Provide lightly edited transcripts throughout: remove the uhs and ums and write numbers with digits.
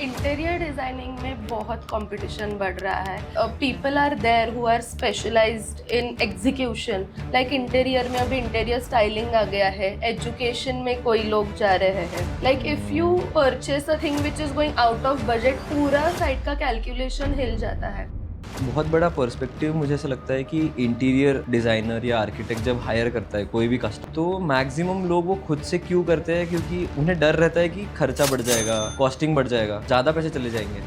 Interior designing में बहुत competition बढ़ रहा है. People are there who are specialised in execution. Like interior में अभी इंटीरियर स्टाइलिंग आ गया है, एजुकेशन में कोई लोग जा रहे हैं. Like if you purchase a thing which is going out of budget, पूरा साइट का कैलकुलेशन हिल जाता है. बहुत बड़ा पर्सपेक्टिव मुझे ऐसा लगता है कि इंटीरियर डिज़ाइनर या आर्किटेक्ट जब हायर करता है कोई भी कस्टमर, तो मैक्सिमम लोग वो खुद से क्यों करते हैं, क्योंकि उन्हें डर रहता है कि खर्चा बढ़ जाएगा, कॉस्टिंग बढ़ जाएगा, ज़्यादा पैसे चले जाएंगे.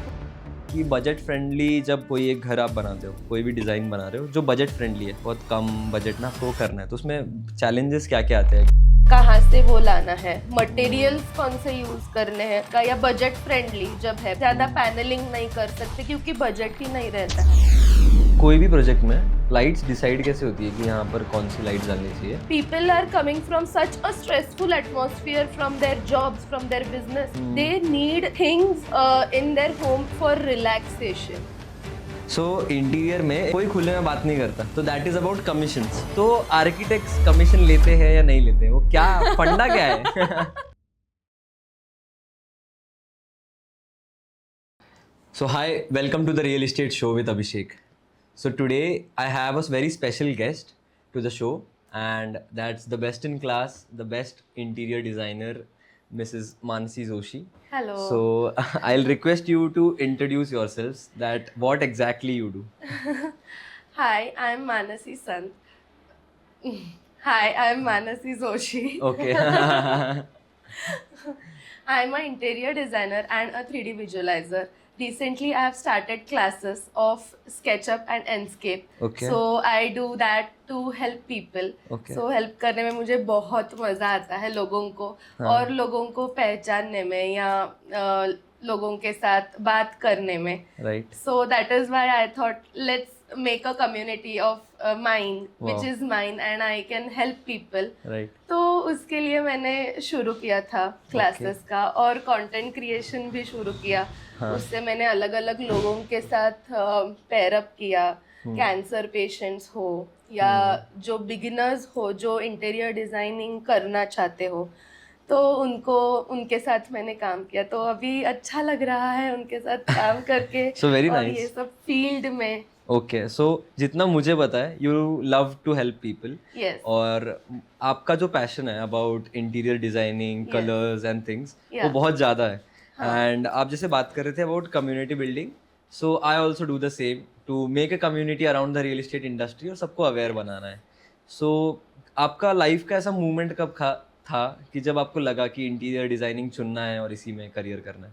कि बजट फ्रेंडली जब कोई एक घर आप बनाते हो, कोई भी डिज़ाइन बना रहे हो जो बजट फ्रेंडली है, बहुत कम बजट में आपको करना है, तो उसमें चैलेंजेस क्या क्या आते हैं? कहाँ से वो लाना है, मटेरियल्स कौन से यूज करने हैं का, या बजट फ्रेंडली जब है, ज्यादा पैनलिंग नहीं कर सकते क्योंकि बजट ही नहीं रहता है. कोई भी प्रोजेक्ट में लाइट्स डिसाइड कैसे होती है कि यहाँ पर कौन सी लाइट डालनी चाहिए? People are coming from such a stressful atmosphere from their jobs, from their business. They need things in their home for relaxation. So interior में कोई खुले में बात नहीं करता, तो दैट इज अबाउट कमीशंस. तो आर्किटेक्ट्स कमीशन लेते हैं या नहीं लेते हैं, वो क्या फंडा क्या है? So hi, welcome to the Real Estate Show with Abhishek. So today I have a very special guest to the show, and that's the best in class, the best interior designer, Mrs. Manasi Joshi. Hello. So I'll request you to introduce yourselves, that what exactly you do. Hi, I'm Manasi Sant. Hi, I'm Manasi Joshi. Okay. I'm an interior designer and a 3D visualizer. Recently, I have started classes of SketchUp and Enscape. Okay. So I do that to help people. Okay. So help करने में मुझे बहुत मज़ा आता है लोगों को, और लोगों को पहचानने में या लोगों के साथ बात करने में. Right. So that is why I thought let's make a community of mine, which Wow. is mine, and I can help people. Right. तो उसके लिए मैंने शुरू किया था क्लासेस का, और कंटेंट क्रिएशन भी शुरू किया. उससे मैंने अलग अलग लोगों के साथ पेयर अप किया. कैंसर पेशेंट्स हो या जो बिगिनर्स हो जो इंटीरियर डिजाइनिंग करना चाहते हो, तो उनके साथ मैंने काम किया. तो अभी अच्छा लग रहा है उनके साथ काम करके. So very और nice. ये सब फील्ड में. ओके, सो जितना मुझे पता है, you love to help people. Yes. और आपका जो पैशन है about interior designing, Yes. Colours and things, वो Yeah. बहुत ज़्यादा है. एंड आप जैसे बात कर रहे थे about community building, so I also do the same to make a community around the real estate industry, और सबको अवेयर बनाना है. सो आपका लाइफ का ऐसा मूवमेंट कब था कि जब आपको लगा कि इंटीरियर डिजाइनिंग चुनना है और इसी में करियर करना है?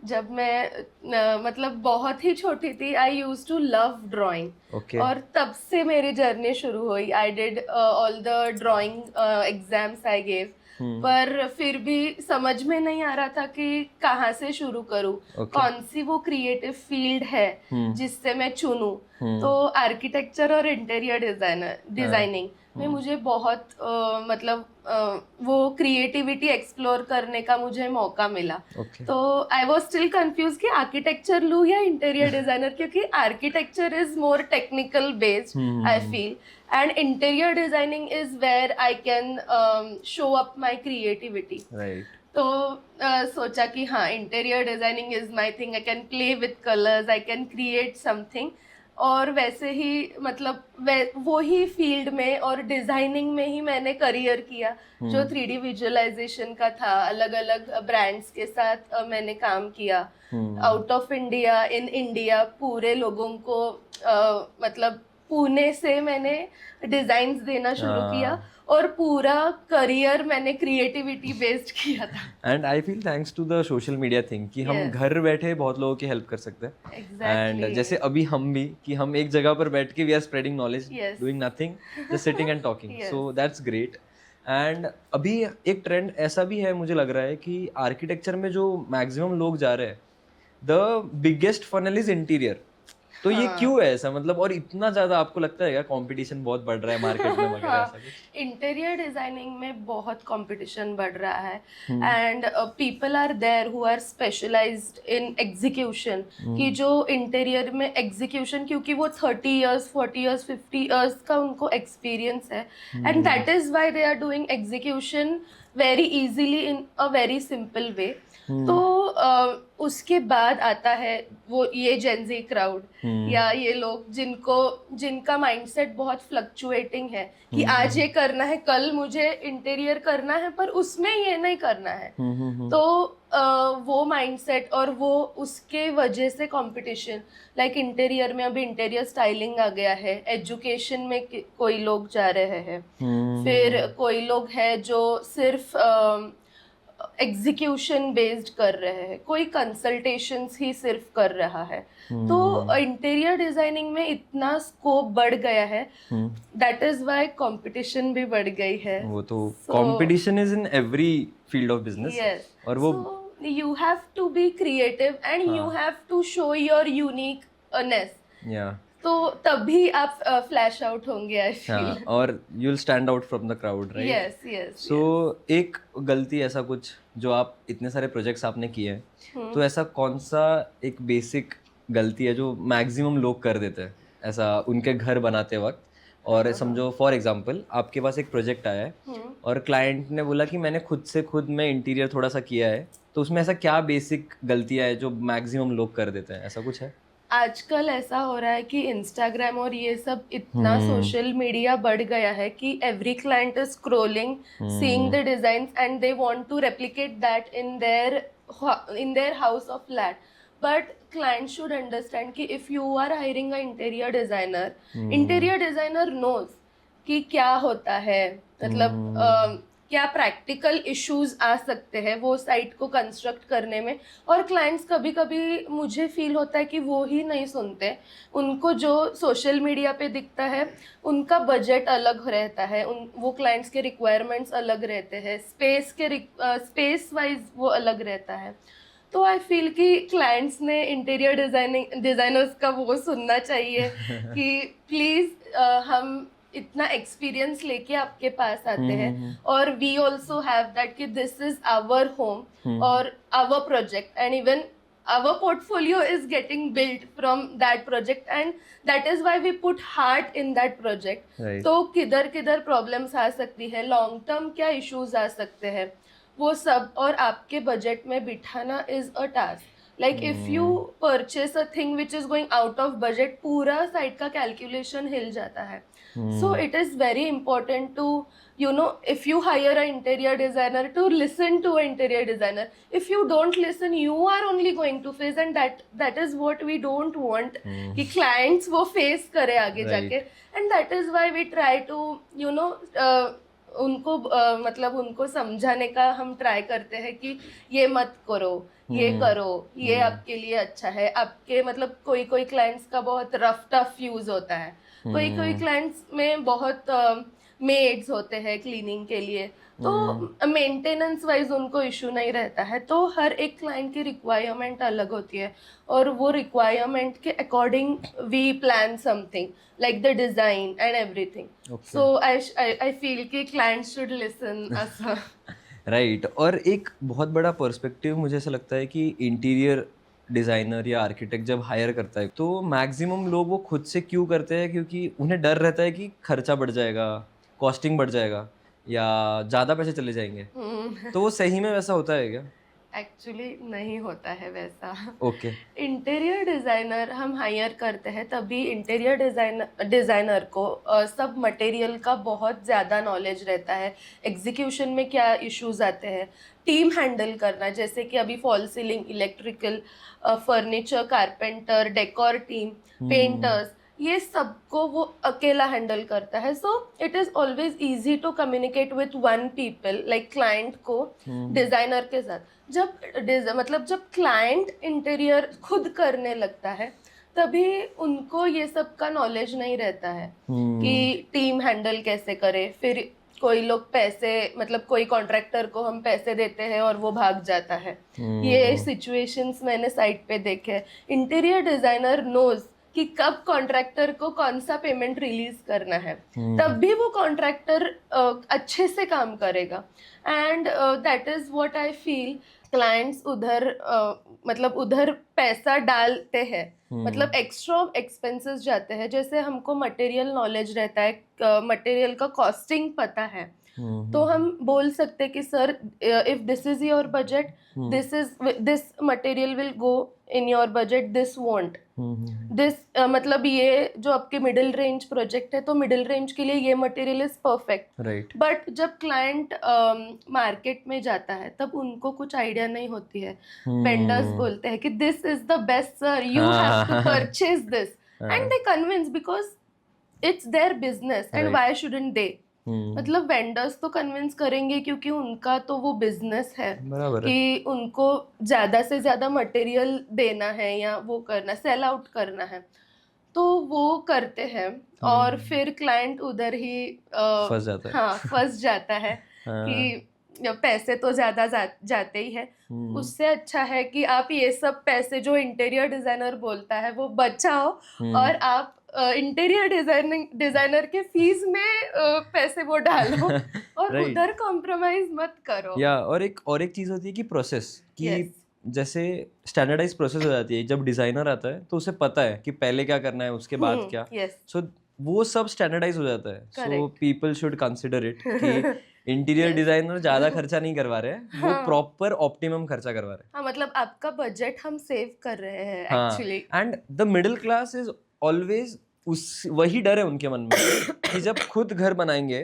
जब मैं मतलब बहुत ही छोटी थी, I use to love drawing. Okay. और तब से मेरी जर्नी शुरू हुई. I did all the drawing exams I gave, पर फिर भी समझ में नहीं आ रहा था कि कहाँ से शुरू करूँ. Okay. कौन सी वो क्रिएटिव फील्ड है जिससे मैं चुनूँ. तो आर्किटेक्चर और इंटीरियर डिजाइनिंग में मुझे बहुत मतलब वो क्रिएटिविटी एक्सप्लोर करने का मुझे मौका मिला. Okay. तो आई वॉज स्टिल कंफ्यूज कि आर्किटेक्चर लूँ या इंटीरियर डिजाइनर, क्योंकि architecture is more technical based I feel, and interior designing is where I can show up my creativity. Right. तो सोचा कि हाँ, interior designing is my thing. I can play with colours, I can create something. और वैसे ही मतलब वो ही field में और डिजाइनिंग में ही मैंने करियर किया, जो 3D विजुअलाइजेशन का था. अलग अलग ब्रांड्स के साथ मैंने काम किया, out of India, in India. पूरे लोगों को मतलब पुणे से मैंने डिजाइन्स देना शुरू किया, और पूरा करियर मैंने क्रिएटिविटी बेस्ड किया था. And I feel thanks to the social media thing कि हम Yes. घर बैठे बहुत लोगों की हेल्प कर सकते हैं. Exactly. एंड जैसे अभी हम भी, कि हम एक जगह पर बैठ के we are spreading knowledge, Yes. Doing nothing, just sitting and talking. Yes. So that's great. And अभी एक ट्रेंड ऐसा भी है, मुझे लग रहा है कि आर्किटेक्चर में जो मैक्सिमम लोग जा रहे हैं, the biggest funnel is interior. तो ये क्यों है ऐसा, मतलब, और इतना ज्यादा आपको लगता है क्या कंपटीशन बहुत बढ़ रहा है मार्केट में वगैरह ऐसा कुछ? इंटीरियर डिजाइनिंग में बहुत कंपटीशन बढ़ रहा है, and people are there who are specialised in execution. कि जो इंटीरियर में एग्जीक्यूशन, क्योंकि वो 30 इयर्स 40 इयर्स 50 इयर्स का उनको एक्सपीरियंस है, and that is why they are doing execution very easily in a very simple way. तो उसके बाद आता है वो ये जेंजी क्राउड या ये लोग जिनका माइंडसेट बहुत फ्लक्चुएटिंग है कि आज ये करना है, कल मुझे इंटीरियर करना है, पर उसमें ये नहीं करना है। तो वो माइंडसेट और वो उसके वजह से कंपटीशन, लाइक इंटीरियर में अभी इंटीरियर स्टाइलिंग आ गया है, एजुकेशन में कोई लोग जा रहे हैं, फिर कोई लोग हैं जो सिर्फ एग्जीक्यूशन बेस्ड कर रहे हैं, कोई कंसल्टेशंस ही सिर्फ कर रहा है। तो इंटीरियर डिजाइनिंग में इतना स्कोप बढ़ गया है, दैट इज वाई कंपटीशन भी बढ़ गई है। वो तो competition is in every field of business. Yes, और वो you have to be creative and you have to show your uniqueness, या तो तभी आप फ्लैश आउट होंगे, आई फील। और you will stand out from the crowd, right? Yes yes. So एक गलती, ऐसा कुछ जो आप इतने सारे प्रोजेक्ट्स आपने किए हैं, तो ऐसा कौन सा एक बेसिक गलती है जो मैक्सिमम लोग कर देते हैं ऐसा उनके घर बनाते वक्त? और समझो फॉर एग्जांपल आपके पास एक प्रोजेक्ट आया है और क्लाइंट ने बोला कि मैंने खुद में इंटीरियर थोड़ा सा किया है, तो उसमें ऐसा क्या बेसिक गलतियाँ है जो मैक्सिमम लोग कर देते हैं? ऐसा कुछ है? आजकल ऐसा हो रहा है कि इंस्टाग्राम और ये सब इतना सोशल मीडिया बढ़ गया है कि every client is scrolling, seeing the designs and they want to replicate that in their house और flat. But client should understand कि if you are hiring a interior designer knows कि क्या होता है, मतलब क्या प्रैक्टिकल इश्यूज आ सकते हैं वो साइट को कंस्ट्रक्ट करने में। और क्लाइंट्स कभी कभी मुझे फील होता है कि वो ही नहीं सुनते, उनको जो सोशल मीडिया पे दिखता है उनका बजट अलग रहता है, वो क्लाइंट्स के रिक्वायरमेंट्स अलग रहते हैं, स्पेस वाइज वो अलग रहता है। तो आई फील कि क्लाइंट्स ने इंटीरियर डिजाइनर्स का वो सुनना चाहिए कि प्लीज़ हम इतना एक्सपीरियंस लेके आपके पास आते हैं और वी ऑल्सो हैव दैट कि दिस इज आवर होम और our project and even our portfolio is getting built from that project and that is why we put heart in that project. Right. तो किधर किधर problems आ सकती है, long term क्या issues आ सकते हैं, वो सब और आपके बजट में बिठाना is a task. Like if you purchase a thing which is going out of budget, पूरा साइट का कैलकुलेशन हिल जाता है। So it is very important to, you know, if you hire an interior designer, to listen to an interior designer. If you don't listen, you are only going to face, and that is what we don't want कि clients वो face करे आगे जाके, and that is why we try to, you know, उनको मतलब उनको समझाने का हम ट्राई करते हैं कि ये मत करो, ये करो, ये आपके लिए अच्छा है। आपके मतलब कोई क्लाइंट्स का बहुत रफ टफ यूज होता है, कोई क्लाइंट्स में बहुत मेड्स होते हैं क्लीनिंग के लिए, तो मेंटेनेंस वाइज उनको इशू नहीं रहता है। तो हर एक क्लाइंट की रिक्वायरमेंट अलग होती है और वो रिक्वायरमेंट के according we plan something like the design and everything. So I feel कि clients should listen us. Right. और एक बहुत बड़ा पर्सपेक्टिव मुझे ऐसा लगता है कि इंटीरियर डिज़ाइनर या आर्किटेक्ट जब हायर करता है तो मैक्सिमम लोग वो खुद से क्यों करते हैं, क्योंकि उन्हें डर रहता है कि खर्चा बढ़ जाएगा, कॉस्टिंग बढ़ जाएगा या ज़्यादा पैसे चले जाएंगे। तो वो सही में वैसा होता है क्या? एक्चुअली नहीं होता है वैसा। ओके। इंटीरियर डिज़ाइनर हम हायर करते हैं तभी इंटीरियर डिज़ाइनर को सब मटेरियल का बहुत ज़्यादा नॉलेज रहता है, एग्जीक्यूशन में क्या इश्यूज आते हैं, टीम हैंडल करना, जैसे कि अभी fall ceiling, electrical, furniture, carpenter, decor team, painters, ये सबको वो अकेला हैंडल करता है। So it is always easy to communicate with one people, like client को डिज़ाइनर के साथ। जब क्लाइंट इंटीरियर खुद करने लगता है तभी उनको ये सब का नॉलेज नहीं रहता है कि टीम हैंडल कैसे करे। फिर कोई लोग पैसे, मतलब कोई कॉन्ट्रैक्टर को हम पैसे देते हैं और वो भाग जाता है। ये सिचुएशंस मैंने साइट पे देखे। इंटीरियर डिज़ाइनर नोज कि कब कॉन्ट्रैक्टर को कौन सा पेमेंट रिलीज करना है, तब भी वो कॉन्ट्रैक्टर अच्छे से काम करेगा। And that is what I feel clients उधर पैसा डालते हैं, मतलब एक्स्ट्रा एक्सपेंसेस जाते हैं। जैसे हमको मटेरियल नॉलेज रहता है, मटेरियल का कॉस्टिंग पता है, तो हम बोल सकते कि sir if this is your budget, this material will go in your budget, this want this, मतलब ये जो आपके मिडिल रेंज प्रोजेक्ट है तो मिडिल रेंज के लिए ये material is perfect. Right. But जब क्लाइंट मार्केट में जाता है तब उनको कुछ आइडिया नहीं होती है। वेंडर्स बोलते हैं कि this is the best sir, you have to purchase this, and they convince because it's their business and why shouldn't they. मतलब वेंडर्स तो कन्विंस करेंगे क्योंकि उनका तो वो बिजनेस है बराबर है। कि उनको ज्यादा से ज्यादा मटेरियल देना है या वो करना, सेल आउट करना है, तो वो करते हैं। और फिर क्लाइंट उधर ही फंस जाता है। हाँ फंस जाता है कि पैसे तो ज्यादा जाते ही है। उससे अच्छा है कि आप ये सब पैसे जो इंटीरियर डिजाइनर बोलता है वो बचाओ और आप इंटीरियर डिजाइनर के फीस में पैसे वो डालो और Right. उधर कॉम्प्रोमाइज मत करो। या और एक चीज होती है कि प्रोसेस कि Yes. जैसे स्टैंडर्डाइज प्रोसेस हो जाती है। जब डिजाइनर आता है तो उसे पता है कि पहले क्या करना है, उसके बाद क्या। यस सो वो सब स्टैंडर्डाइज हो जाता है। सो Correct. People should consider it कि इंटीरियर डिजाइनर ज्यादा खर्चा नहीं करवा रहे हैं, वो प्रॉपर ऑप्टिमम खर्चा करवा रहे हैं। हाँ, मतलब आपका बजट हम सेव कर रहे हैं हाँ, actually. And the middle class is always वही डर है उनके मन में कि जब खुद घर बनाएंगे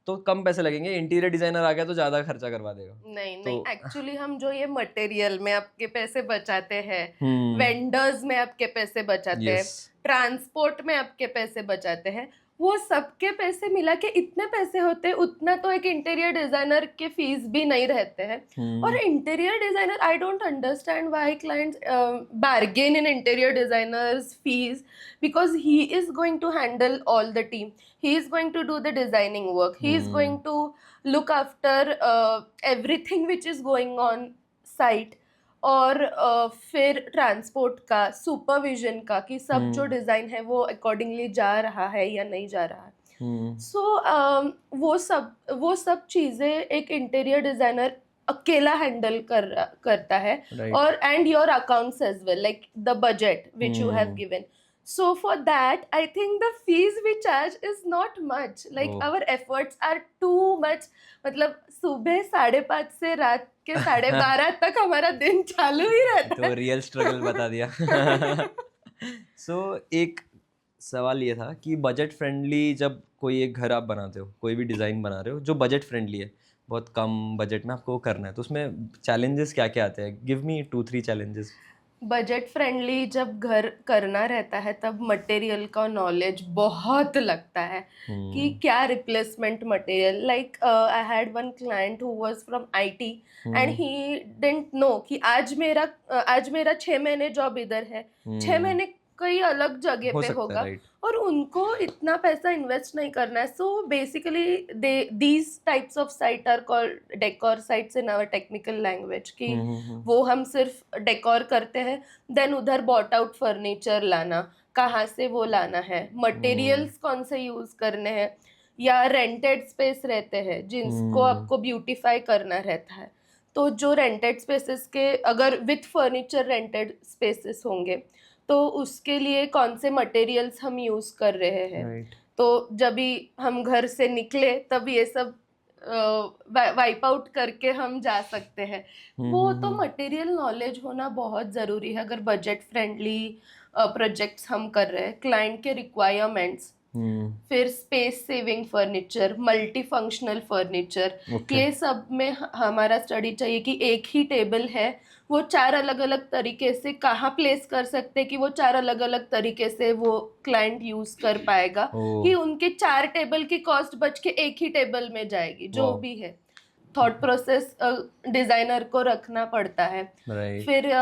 तो कम पैसे लगेंगे, इंटीरियर डिजाइनर आ गया तो ज्यादा खर्चा करवा देगा। नहीं तो नहीं, एक्चुअली हम जो ये मटेरियल में आपके पैसे बचाते हैं, हम्म, वेंडर्स में आपके पैसे बचाते हैं, yes, ट्रांसपोर्ट में आपके पैसे बचाते हैं, वो सबके पैसे मिला के इतने पैसे होते हैं, उतना तो एक इंटीरियर डिजाइनर के फीस भी नहीं रहते हैं। और interior designer, I don't understand why clients bargain in interior designers fees, because he is going to handle all the team, he is going to do the designing work, he is going to look after everything which is going on site, और फिर transport का, supervision का कि सब जो design है वो accordingly जा रहा है या नहीं जा रहा है। सो वो सब चीज़ें एक इंटीरियर डिज़ाइनर अकेला हैंडल करता है। Right. और and your accounts as well, like the budget which you have given. So for that, I think the fees we charge is not much. Like our efforts are too much. मतलब सुबह 5:30 से रात के 12:30 तक हमारा दिन चालू ही रहता है। तो रियल स्ट्रगल बता दिया। सो एक सवाल ये था कि बजट फ्रेंडली जब कोई एक घर आप बनाते हो, कोई भी डिज़ाइन बना रहे हो जो बजट फ्रेंडली है, बहुत कम बजट में आपको वो करना है, तो उसमें चैलेंजेस क्या क्या आते हैं? Give me 2-3 challenges. Budget friendly जब घर करना रहता है तब मटेरियल का नॉलेज बहुत लगता है कि क्या replacement material, like I had one client who was from IT and he didn't know कि आज मेरा 6 महीने जॉब इधर है, 6 महीने कई अलग जगह पे होगा, और उनको इतना पैसा इन्वेस्ट नहीं करना है। So basically these types of site are called decor sites in our technical language, कि वो हम सिर्फ डेकोर करते हैं, देन उधर बॉट आउट फर्नीचर लाना, कहाँ से वो लाना है, मटेरियल्स कौन से यूज करने हैं, या रेंटेड स्पेस रहते हैं जिनको आपको ब्यूटिफाई करना रहता है। तो जो रेंटेड स्पेसेस के, अगर विथ फर्नीचर रेंटेड स्पेसेस होंगे तो उसके लिए कौन से मटेरियल्स हम यूज कर रहे हैं। तो जब भी हम घर से निकले तब ये सब वाइप आउट करके हम जा सकते हैं। वो तो मटेरियल नॉलेज होना बहुत ज़रूरी है अगर बजट फ्रेंडली प्रोजेक्ट्स हम कर रहे हैं। क्लाइंट के रिक्वायरमेंट्स, फिर space saving furniture, multi functional furniture, ये सब में हमारा स्टडी चाहिए कि एक ही टेबल है, वो 4 अलग अलग तरीके से कहाँ प्लेस कर सकते हैं कि वो 4 अलग अलग तरीके से वो क्लाइंट यूज कर पाएगा, कि उनके 4 टेबल की कॉस्ट बच के एक ही टेबल में जाएगी। जो भी है थॉट प्रोसेस डिजाइनर को रखना पड़ता है। फिर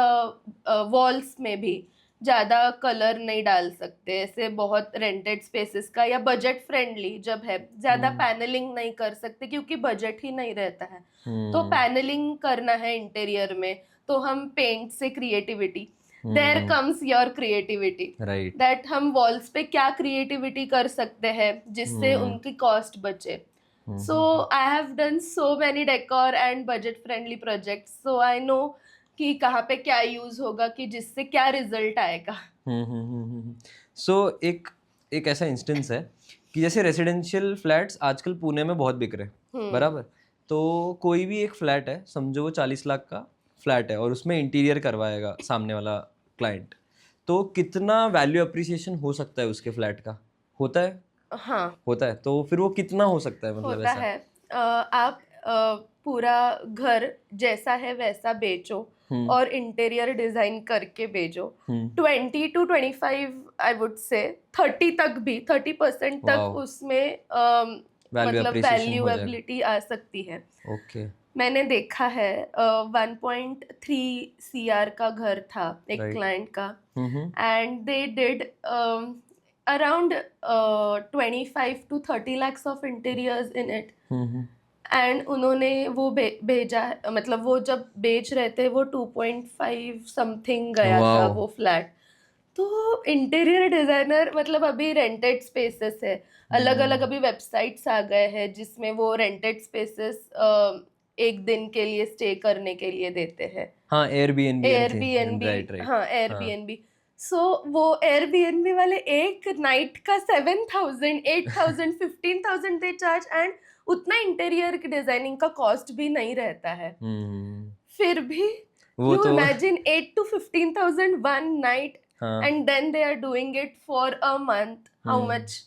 वॉल्स में भी ज़्यादा कलर नहीं डाल सकते, ऐसे बहुत रेंटेड स्पेसेस का, या बजट फ्रेंडली जब है ज़्यादा पैनलिंग नहीं कर सकते क्योंकि बजट ही नहीं रहता है। तो पैनलिंग करना है इंटीरियर में तो हम पेंट से creativity, there comes your creativity, that हम वॉल्स पे क्या क्रिएटिविटी कर सकते हैं जिससे उनकी कॉस्ट बचे। So I have done so many decor and budget friendly projects, so I know कि कहाँ पे क्या यूज होगा कि जिससे क्या रिजल्ट आएगा। सो एक ऐसा इंस्टेंस है कि जैसे रेसिडेंशियल फ्लैट्स आजकल पुणे में बहुत बिक रहे हैं, बराबर। तो कोई भी एक फ्लैट है, समझो वो 40 लाख का फ्लैट है और उसमें इंटीरियर करवाएगा सामने वाला क्लाइंट, तो कितना वैल्यू अप्रिसिएशन हो सकता है उसके फ्लैट का? होता है? हाँ, होता है। तो फिर वो कितना हो सकता है, मतलब होता ऐसा? है। आप पूरा घर जैसा है वैसा बेचो और इंटीरियर डिजाइन करके बेचो। 20 to 25, आई वुड से 30 तक भी, 30% तक वाओ, उसमें वैल्यू मतलब अप्रिसिएशन हो जाएगा। वैल्यूएबिलिटी आ सकती है। ओके। मैंने देखा है 1.3 CR का घर था एक राइट। क्लाइंट का, hmm and they did around 25 to 30 lakhs of interiors in it. Hmm and उन्होंने वो भेजा, मतलब वो जब बेच रहे थे वो 2.5 समथिंग गया था वाओ। वो फ्लैट। तो इंटीरियर डिजाइनर मतलब अभी रेंटेड स्पेसेस है, अलग अलग अभी वेबसाइट्स आ गए हैं जिसमें वो रेंटेड स्पेसेस एक दिन के लिए स्टे करने के लिए देते हैं। हाँ, Airbnb and thing, Airbnb, right right. हाँ हाँ। एयरबीएनबी। सो वो एयरबीएनबी वाले एक नाइट का 7,000, 8,000, 15,000 दे चार्ज, एंड उतना इंटीरियर की डिजाइनिंग का कॉस्ट भी नहीं रहता है। हम्म फिर भी वो यू तो इमेजिन 8 to 15,000 वन नाइट, हाँ। And then they are doing it for a month, how much?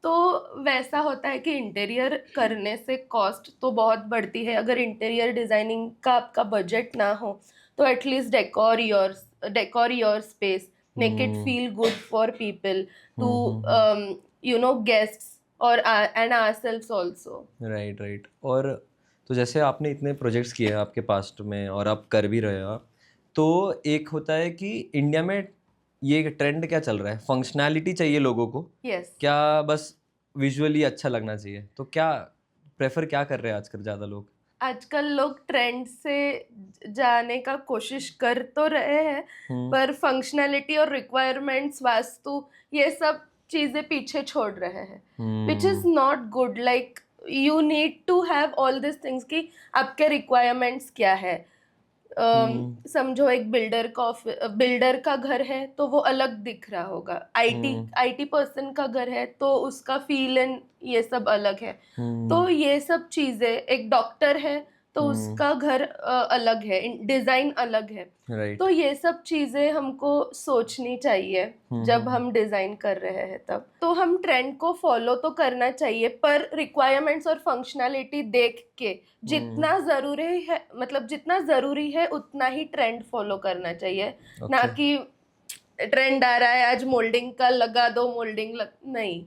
तो वैसा होता है कि इंटीरियर करने से कॉस्ट तो बहुत बढ़ती है। अगर इंटीरियर डिजाइनिंग का आपका बजट ना हो तो at least decor your space, make it feel good for people to guests और and ourselves also. Right right. और तो जैसे आपने इतने प्रोजेक्ट्स किए हैं आपके पास्ट में और आप कर भी रहे हो आप, तो एक होता है कि इंडिया में ये ट्रेंड क्या चल रहा है, फंक्शनैलिटी चाहिए लोगों को, यस, क्या बस विजुअली अच्छा लगना चाहिए? तो क्या प्रेफर क्या कर रहे हैं आजकल ज़्यादा लोग? आजकल लोग ट्रेंड से जाने का कोशिश कर तो रहे हैं, पर फंक्शनैलिटी और रिक्वायरमेंट्स, वास्तु, ये सब चीजें पीछे छोड़ रहे हैं, which is not good. Like you need to have all this things कि आपके रिक्वायरमेंट्स क्या है। समझो एक बिल्डर का घर है तो वो अलग दिख रहा होगा, आईटी पर्सन का घर है तो उसका फील एंड ये सब अलग है। तो ये सब चीजें, एक डॉक्टर है तो उसका घर अलग है, डिजाइन अलग है। राइट। तो ये सब चीजें हमको सोचनी चाहिए जब हम डिजाइन कर रहे हैं तब। तो हम ट्रेंड को फॉलो तो करना चाहिए, पर रिक्वायरमेंट्स और फंक्शनैलिटी देख के जितना जरूरी है, मतलब जितना जरूरी है उतना ही ट्रेंड फॉलो करना चाहिए। ना कि ट्रेंड आ रहा है आज मोल्डिंग का लगा दो, नहीं।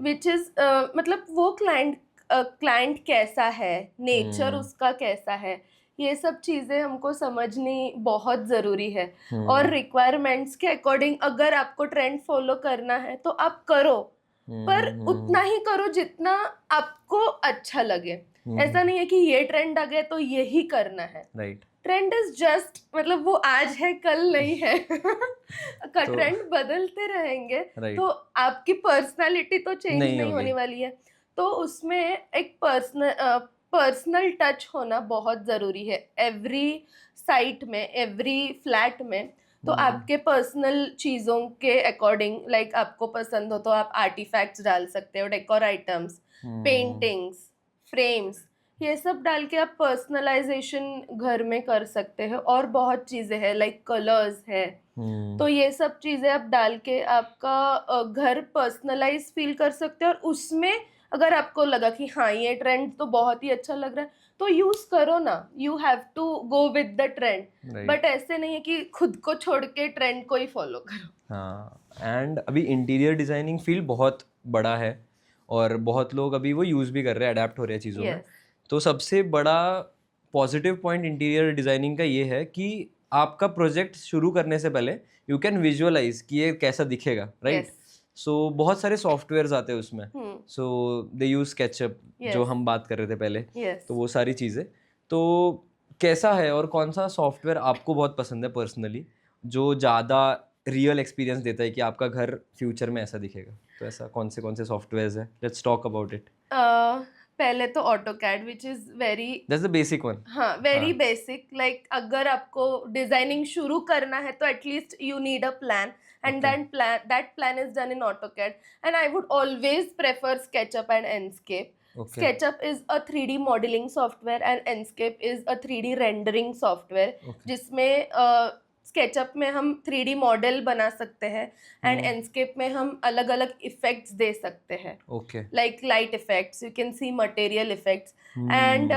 विच इज मतलब वो क्लाइंट कैसा है, नेचर उसका कैसा है, ये सब चीजें हमको समझनी बहुत जरूरी है। और रिक्वायरमेंट्स के अकॉर्डिंग अगर आपको ट्रेंड फॉलो करना है तो आप करो, पर उतना ही करो जितना आपको अच्छा लगे। ऐसा नहीं है कि ये ट्रेंड आ गया तो यही करना है। राइट। ट्रेंड इज जस्ट, मतलब वो आज है कल नहीं है का ट्रेंड बदलते रहेंगे, Right. तो आपकी पर्सनालिटी तो चेंज नहीं नहीं होगी। होने वाली है। तो उसमें एक पर्सनल टच होना बहुत जरूरी है एवरी साइट में, एवरी फ्लैट में। तो आपके पर्सनल चीज़ों के अकॉर्डिंग, लाइक आपको पसंद हो तो आप आर्टिफैक्ट्स डाल सकते हो, डेकोर आइटम्स, पेंटिंग्स, फ्रेम्स, ये सब डाल के आप पर्सनलाइजेशन घर में कर सकते हैं। और बहुत चीज़ें हैं, लाइक कलर्स है, तो ये सब चीज़ें आप डाल के आपका घर पर्सनलाइज फील कर सकते हो। और उसमें अगर आपको लगा कि हाँ ये ट्रेंड तो बहुत ही अच्छा लग रहा है तो यूज करो ना, you have to go with the trend. Right. But ऐसे नहीं है कि खुद को छोड़ के ट्रेंड को ही फॉलो करो। हाँ, एंड अभी इंटीरियर डिजाइनिंग फील्ड बहुत बड़ा है और बहुत लोग अभी वो यूज़ भी कर रहे हैं, अडेप्ट हो रहे हैं चीज़ों में। Yes. तो सबसे बड़ा पॉजिटिव पॉइंट इंटीरियर डिजाइनिंग का ये है कि आपका प्रोजेक्ट शुरू करने से पहले यू कैन विजुअलाइज कि ये कैसा दिखेगा, राइट? Yes. सो बहुत सारे सॉफ्टवेयर्स आते हैं उसमें, सो दे यूज स्केचअप, जो Yes. हम बात कर रहे थे पहले। Yes. तो वो सारी चीज़ें, तो कैसा है और कौन सा सॉफ्टवेयर आपको बहुत पसंद है पर्सनली, जो ज़्यादा रियल एक्सपीरियंस देता है कि आपका घर फ्यूचर में ऐसा दिखेगा? तो ऐसा कौन से सॉफ्टवेयर्स है? Let's talk about it. पहले तो AutoCAD, which is very, that's the basic one. हाँ वेरी बेसिक। लाइक अगर आपको डिजाइनिंग शुरू करना है तो at least you need a plan, and that plan is done in AutoCAD. And I would always prefer SketchUp and Enscape. Okay. SketchUp is a 3D modeling software and Enscape is a 3D rendering software, Okay. जिसमें SketchUp में हम 3D model बना सकते हैं and Enscape में हम अलग अलग इफेक्ट्स दे सकते हैं, Okay. like light effects, you can see material effects. And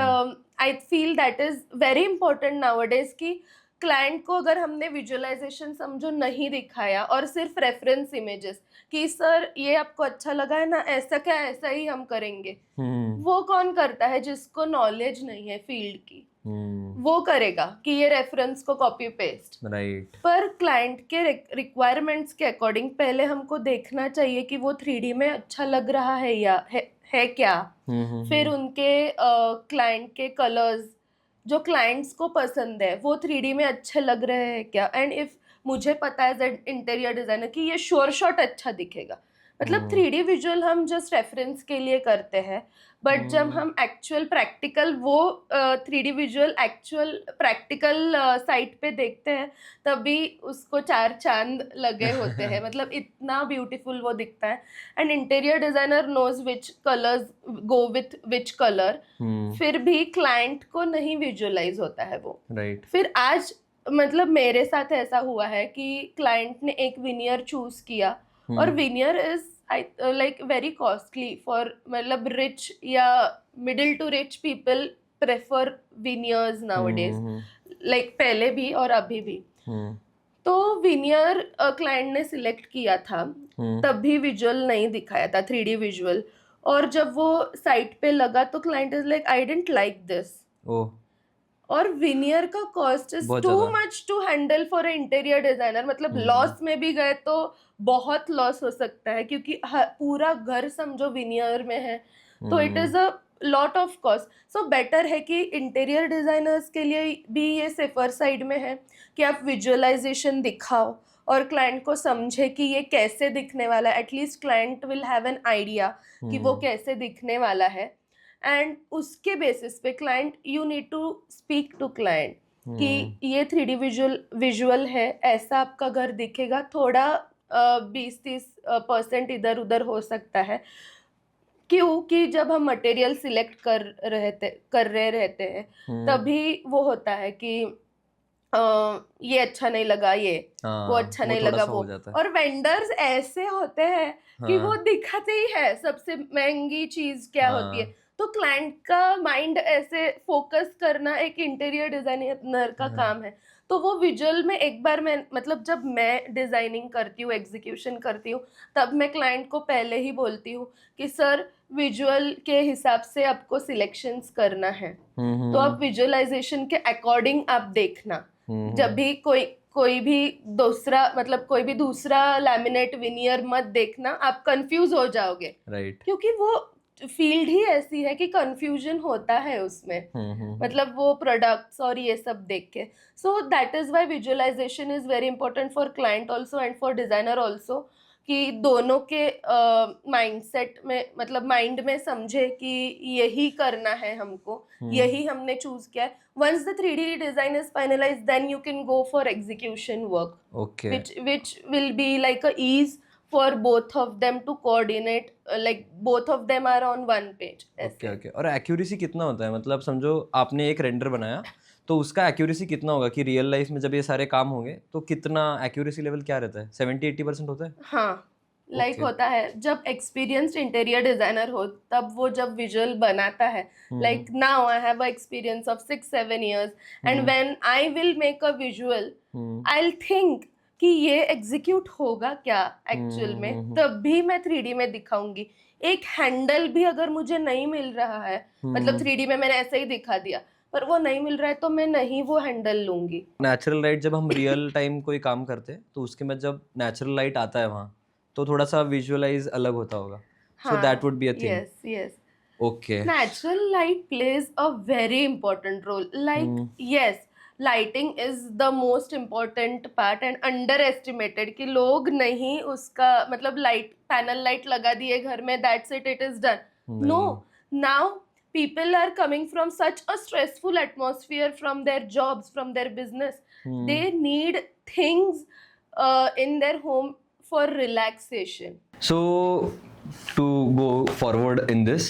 I feel that is very important nowadays कि क्लाइंट को अगर हमने विजुअलाइजेशन समझो नहीं दिखाया और सिर्फ रेफरेंस इमेजेस कि सर ये आपको अच्छा लगा है ना, ऐसा क्या, ऐसा ही हम करेंगे, वो कौन करता है जिसको नॉलेज नहीं है फील्ड की, वो करेगा कि ये रेफरेंस को कॉपी पेस्ट। राइट। पर क्लाइंट के रिक्वायरमेंट्स के अकॉर्डिंग पहले हमको देखना चाहिए कि वो 3D में अच्छा लग रहा है या है क्या, फिर उनके क्लाइंट के कलर्स जो क्लाइंट्स को पसंद है वो 3D में अच्छे लग रहे हैं क्या, एंड इफ मुझे पता है एज इंटीरियर डिजाइनर कि ये श्योर शॉट अच्छा दिखेगा, मतलब 3D विजुअल हम जस्ट रेफरेंस के लिए करते हैं, बट जब हम एक्चुअल प्रैक्टिकल वो 3D visual actual practical site पे देखते हैं तभी उसको 4 चांद लगे होते हैं, मतलब इतना ब्यूटीफुल वो दिखता है। And interior designer knows which colours go with which colour, फिर भी क्लाइंट को नहीं विजुअलाइज होता है वो। राइट। फिर आज मतलब मेरे साथ ऐसा हुआ है कि क्लाइंट ने एक विनियर चूज किया और veneer is like very costly for, मतलब रिच या middle to rich people prefer veneers nowadays, like पहले भी और अभी भी। तो विनियर क्लाइंट ने सिलेक्ट किया था, तभी विजुअल नहीं दिखाया था 3D विजुअल, और जब वो साइट पे लगा तो client is like I didn't like this, और विनियर का cost is too much to handle for a interior designer, मतलब लॉस में भी गए तो बहुत लॉस हो सकता है क्योंकि पूरा घर समझो विनियर में है, तो it is a lot of cost. So better है कि इंटीरियर डिजाइनर्स के लिए भी ये सेफर साइड में है कि आप विजुअलाइजेशन दिखाओ और क्लाइंट को समझे कि ये कैसे दिखने वाला है, at least client will have an idea कि वो कैसे दिखने वाला है, एंड उसके बेसिस पे client you need to speak to client कि ये 3D विजुअल है, ऐसा आपका घर दिखेगा, थोड़ा 20-30% इधर उधर हो सकता है, क्योंकि जब हम मटेरियल सिलेक्ट कर रहे रहते हैं तभी वो होता है कि ये अच्छा नहीं लगा, ये वो अच्छा नहीं लगा वो, और वेंडर्स ऐसे होते हैं कि वो दिखाते ही है सबसे महंगी चीज क्या होती है, तो क्लाइंट का माइंड ऐसे फोकस करना एक इंटीरियर डिजाइनर का काम है। तो वो विजुअल में एक बार मैं मतलब जब मैं डिजाइनिंग करती हूँ, एग्जीक्यूशन करती हूँ, तब मैं क्लाइंट को पहले ही बोलती हूँ कि सर विजुअल के हिसाब से आपको सिलेक्शंस करना है, तो आप विजुअलाइजेशन के अकॉर्डिंग आप देखना, जब भी कोई भी दूसरा लैमिनेट विनियर मत देखना, आप कंफ्यूज हो जाओगे, राइट? क्योंकि वो फील्ड ही ऐसी है कि कंफ्यूजन होता है उसमें, मतलब वो प्रोडक्ट्स और ये सब देख के। So that is why visualisation is very important for client also and for designer also, कि दोनों के माइंडसेट में, मतलब माइंड में समझे कि यही करना है हमको, यही हमने चूज किया है। Once the 3D design is finalized, then you can go for execution work, okay, which will be like a ease for both of them to coordinate, like both of them are on one page. Okay, okay. और accuracy कितना होता है, मतलब समझो आपने एक render बनाया तो उसका एक्यूरेसी कितना होगा कि रियल लाइफ में जब ये सारे काम होंगे तो कितना एक्यूरेसी लेवल क्या रहता है? 70-80% होता है? हाँ, लाइक होता है जब एक्सपीरियंस्ड इंटीरियर डिजाइनर हो तब वो जब विजुअल बनाता है, like now I have a experience of 6-7 years and when I will make a visual I will think कि ये एग्जीक्यूट होगा क्या एक्चुअल में, तब भी मैं 3D में दिखाऊंगी। एक हैंडल भी अगर मुझे नहीं मिल रहा है, मतलब 3D में मैंने ऐसे ही दिखा दिया पर वो नहीं मिल रहा है, तो मैं नहीं वो हैंडल लूंगी। नेचुरल लाइट जब हम रियल टाइम कोई काम करते हैं तो उसके में जब नेचुरल लाइट आता है वहाँ तो थोड़ा सा विजुअलाइज अलग होता होगा, so that would be a thing. Yes yes, okay. Natural light plays a very important role, like yes lighting is the most important part and underestimated, कि लोग नहीं उसका मतलब लाइट पैनल लाइट लगा दिए घर में, that's it is done. No, now people are coming from such a stressful atmosphere from their jobs, from their business. They need things in their home for relaxation. So to go forward in this,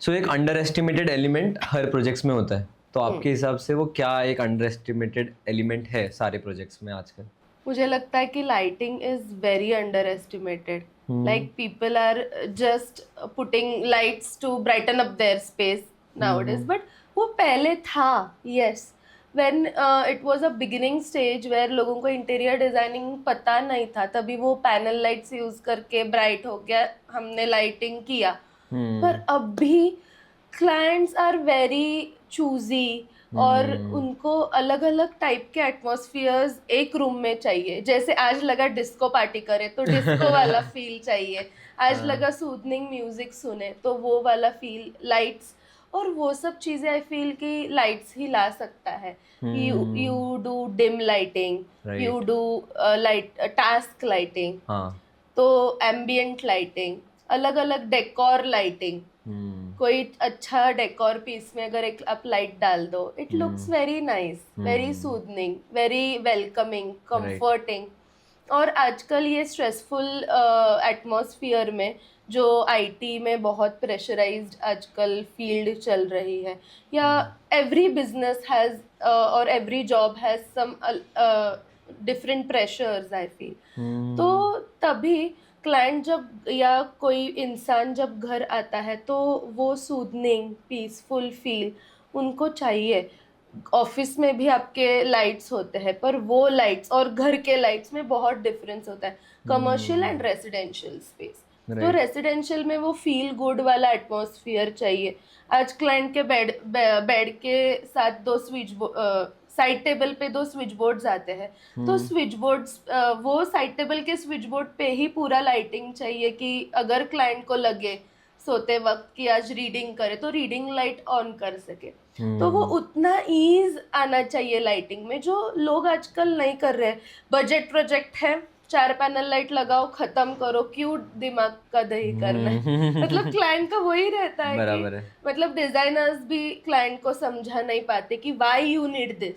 सो एक under estimated element हर projects में होता है, तो आपके हिसाब से वो क्या एक अंडर एस्टिमेटेड एलिमेंट है सारे प्रोजेक्ट्स में आजकल? मुझे लगता है कि lighting is very underestimated. Like people are just putting lights to brighten up their space nowadays, but वो पहले था. Yes, when it was a beginning stage where लोगों को इंटीरियर डिजाइनिंग पता नहीं था, तभी वो पैनल लाइट्स यूज करके ब्राइट हो गया, हमने लाइटिंग किया. पर अब भी क्लाइंट्स आर वेरी चूजी और उनको अलग अलग टाइप के एटमॉस्फियर्स एक रूम में चाहिए. जैसे आज लगा डिस्को पार्टी करे तो डिस्को वाला फील चाहिए, आज लगा सूदनिंग म्यूजिक सुने तो वो वाला फील. लाइट्स और वो सब चीजें आई फील कि लाइट्स ही ला सकता है. You do dim lighting, you do light task lighting, तो एम्बियंट लाइटिंग, अलग अलग डेकोर लाइटिंग. कोई अच्छा डेकोर पीस में अगर एक आप लाइट डाल दो, it looks very nice, very सूदनिंग, very welcoming, comforting. और आजकल ये स्ट्रेसफुल एटमॉस्फियर में जो आईटी में बहुत प्रेशराइज्ड आजकल फील्ड चल रही है, या एवरी बिजनेस हैज और every job has some different pressures I feel. तो तभी क्लाइंट जब या कोई इंसान जब घर आता है तो वो सूदनिंग पीसफुल फील उनको चाहिए. ऑफिस में भी आपके लाइट्स होते हैं, पर वो लाइट्स और घर के लाइट्स में बहुत डिफरेंस होता है. कमर्शियल एंड रेसिडेंशियल स्पेस, तो रेसिडेंशियल में वो फील गुड वाला एटमॉस्फियर चाहिए. आज क्लाइंट के बेड के साथ दो साइड टेबल पे दो स्विच बोर्ड्स आते हैं, तो स्विच बोर्ड्स वो साइड टेबल के स्विच बोर्ड पे ही पूरा लाइटिंग चाहिए कि अगर क्लाइंट को लगे सोते वक्त कि आज रीडिंग करे तो रीडिंग लाइट ऑन कर सके. तो वो उतना ईज आना चाहिए लाइटिंग में जो लोग आजकल नहीं कर रहे. बजट प्रोजेक्ट है, 4 पैनल लाइट लगाओ, खत्म करो, क्यों दिमाग का दही करना है. मतलब क्लाइंट का वही रहता है कि मतलब डिजाइनर्स भी क्लाइंट को समझा नहीं पाते कि व्हाई यू नीड दिस.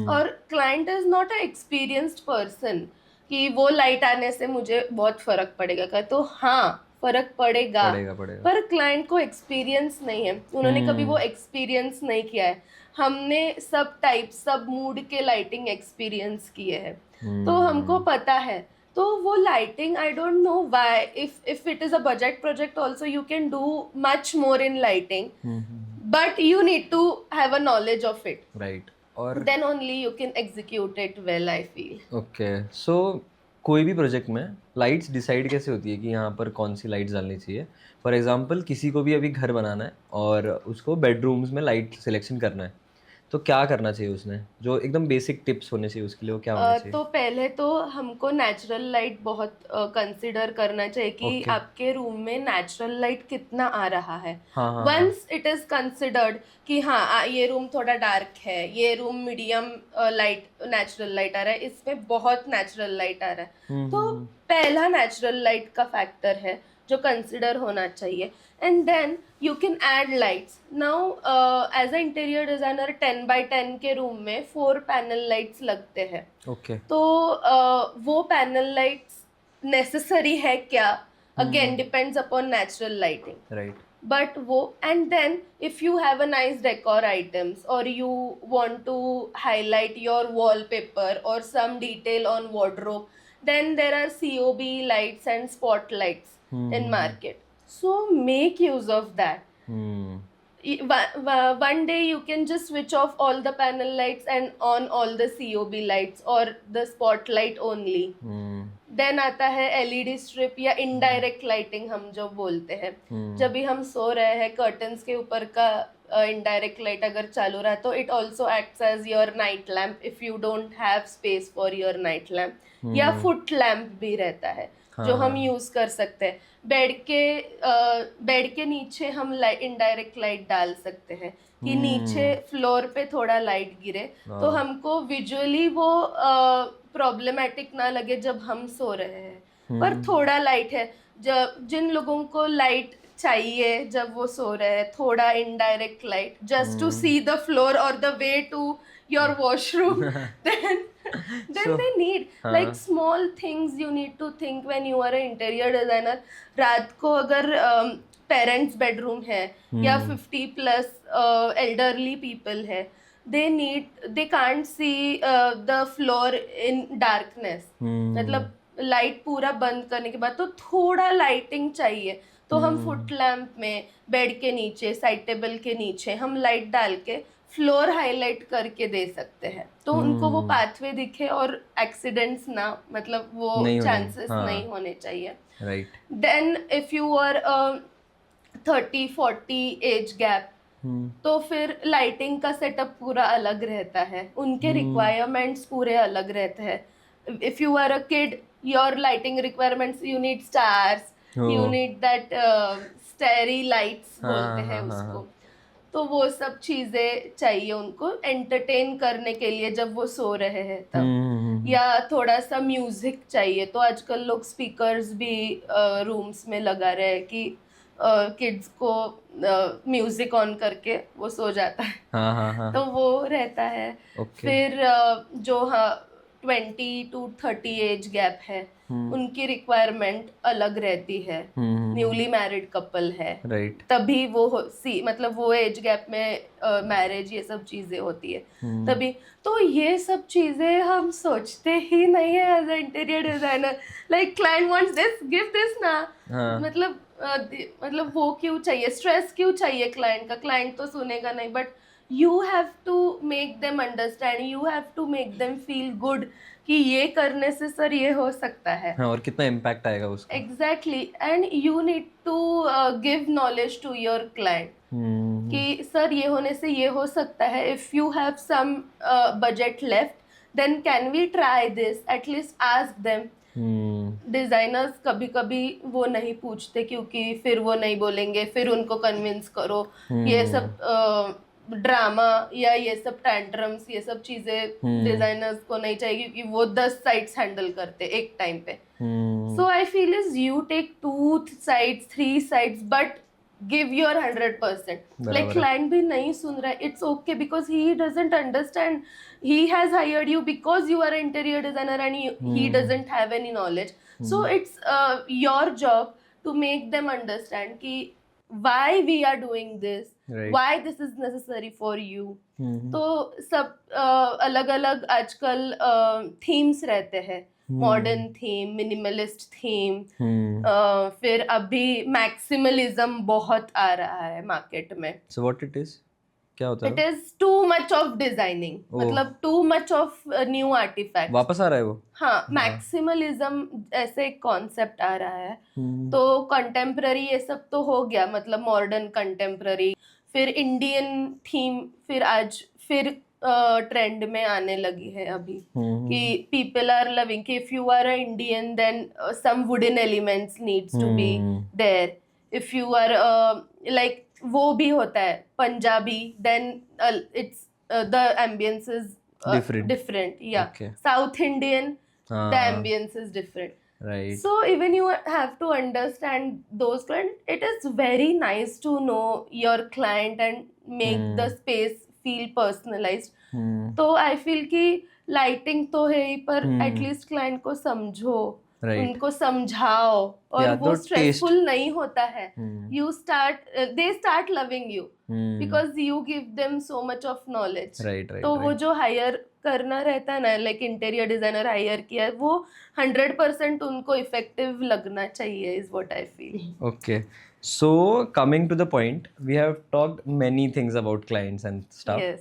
और client is not a experienced person कि वो लाइट आने से मुझे बहुत फर्क पड़ेगा का, तो हाँ फर्क पड़ेगा, पर क्लाइंट को एक्सपीरियंस नहीं है, उन्होंने कभी वो एक्सपीरियंस नहीं किया है. हमने सब टाइप सब मूड के लाइटिंग एक्सपीरियंस किए हैं, तो हमको पता है. तो वो lighting I don't know why if it is a budget project also you can do much more in lighting, but you need to have a knowledge of it, right, और then only you can execute it well I feel. Okay, so कोई भी project में lights decide कैसे होती है कि यहाँ पर कौन सी लाइट्स डालनी चाहिए? फॉर एग्जांपल किसी को भी अभी घर बनाना है और उसको बेडरूम्स में लाइट सिलेक्शन करना है, तो क्या करना चाहिए उसने? जो एकदम बेसिक टिप्स होने चाहिए उसके लिए, वो क्या होना चाहिए? तो पहले तो हमको नेचुरल लाइट बहुत कंसिडर करना चाहिए कि आपके रूम में नेचुरल लाइट कितना आ रहा है. वंस इट इज कंसिडर्ड कि हाँ ये रूम थोड़ा डार्क है, ये room medium light natural light आ रहा है, इसमें बहुत नेचुरल लाइट आ रहा है, तो पहला नेचुरल लाइट का फैक्टर है जो कंसिडर होना चाहिए. And then you can add lights. Now as a interior designer 10 by 10 के रूम में 4 पैनल लाइट्स लगते हैं. तो वो पैनल लाइट्स नेसेसरी है क्या? Again depends upon natural lighting, right. But wo, and then if you have a nice decor items or you want to highlight your wallpaper or some detail on wardrobe, then there are COB lights and spotlights in market. So make use of that. One day you can just switch off all the panel lights and on all the COB lights or the spotlight only. Then आता है LED strip या indirect lighting हम जो बोलते हैं. जब भी हम सो रहे हैं कर्टन्स के ऊपर का इनडायरेक्ट लाइट अगर चालू रहा तो it also acts as your night lamp if you don't have space for your night lamp, या फुट लैम्प भी रहता है जो हम यूज कर सकते हैं. बेड के नीचे हम इनडायरेक्ट लाइट डाल सकते हैं कि नीचे फ्लोर पे थोड़ा लाइट गिरे तो हमको विजुअली वो प्रॉब्लमेटिक ना लगे जब हम सो रहे हैं. पर थोड़ा लाइट है, जब जिन लोगों को लाइट चाहिए जब वो सो रहे हैं, थोड़ा indirect light just to see the floor और the way to your washroom, then they need like small things you need to think when you are an interior designer. रात को अगर पेरेंट्स बेडरूम है या 50+ एल्डरली पीपल है, they can't see the floor in darkness. मतलब light पूरा बंद करने के बाद तो थोड़ा लाइटिंग चाहिए, तो हम फुट लैम्प में बेड के नीचे, साइड टेबल के नीचे हम लाइट डाल के फ्लोर हाईलाइट करके दे सकते हैं, तो उनको वो पाथवे दिखे और एक्सीडेंट्स ना, मतलब वो नहीं होने, चांसेस हाँ। नहीं होने चाहिए. Right. Then if you are 30-40 age gap, तो फिर लाइटिंग का सेटअप पूरा अलग रहता है, उनके रिक्वायरमेंट्स पूरे अलग रहते हैं. If you are a kid, your lighting requirements, you need stars, you need that starry lights बोलते हैं उसको. तो वो सब चीजें चाहिए उनको एंटरटेन करने के लिए जब वो सो रहे हैं तब. या थोड़ा सा म्यूजिक चाहिए, तो आजकल लोग स्पीकर्स भी रूम्स में लगा रहे हैं कि किड्स को म्यूजिक ऑन करके वो सो जाता है. हाँ. तो वो रहता है. फिर जो 20-30 एज गैप है, उनकी रिक्वायरमेंट अलग रहती है. न्यूली मैरिड कपल है, राइट. तभी वो मतलब वो एज गैप में मैरिज, ये सब चीजें होती है तभी. तो ये सब चीजें हम सोचते ही नहीं है as a interior designer. Like client wants this, give this ना. मतलब वो क्यों चाहिए, स्ट्रेस क्यों चाहिए क्लाइंट का? क्लाइंट तो सुनेगा नहीं, but you have to make them understand, you have to make them feel good कि ये करने से सर ये हो सकता है. हाँ, और कितना इम्पैक्ट आएगा उसका. Exactly. And you need to give knowledge to your client कि सर ये होने से ये हो सकता है. If you have some budget left, then can we try this, at least ask them. Designers कभी कभी वो नहीं पूछते, क्योंकि फिर वो नहीं बोलेंगे, फिर उनको कन्विंस करो. ये सब ड्रामा या ये सब टैंट्रम्स, ये सब चीजें डिजाइनर्स को नहीं चाहिए, क्योंकि वो 10 साइड्स हैंडल करते एक टाइम पे. So I feel is you take 2 sides, 3 sides, but give your 100%. Like client भी नहीं सुन रहा है, it's okay, because he doesn't understand. He has hired you because you are interior designer and he doesn't have any knowledge. So it's your job to make them understand कि why we are doing this, right. why this is necessary for you. तो सब अलग अलग आजकल themes रहते हैं. Modern theme, minimalist theme, फिर अभी मैक्सिमलिज्म बहुत आ रहा है मार्केट में. So what it is? क्या होता है? It is too much of designing, मतलब too much of new artifact. वापस आ रहा है वो. हाँ, मैक्सिमलिज्म ऐसे एक कॉन्सेप्ट आ रहा है. तो कंटेम्प्ररी ये सब तो हो गया, मतलब मॉडर्न कंटेम्प्ररी. फिर इंडियन थीम फिर ट्रेंड में आने लगी है अभी कि पीपल आर लविंग कि if you are a Indian then some wooden elements needs to be there. If you are like वो भी होता है Punjabi, then it's the ambience is different. Yeah. Okay. South Indian, the ambience is different. Right. So even you have to understand those clients. It is very nice to know your client and make the space feel personalized. तो I feel कि lighting तो है ही, पर at least client को समझो, उनको समझाओ, और वो स्ट्रेसफुल नहीं होता है. You they start loving you because you give them so much of knowledge. तो वो जो हायर करना रहता है ना, लाइक इंटीरियर डिजाइनर हायर किया है, वो 100% उनको इफेक्टिव लगना चाहिए, is what I feel. Okay, so coming to the point, we have talked many things about clients and stuff.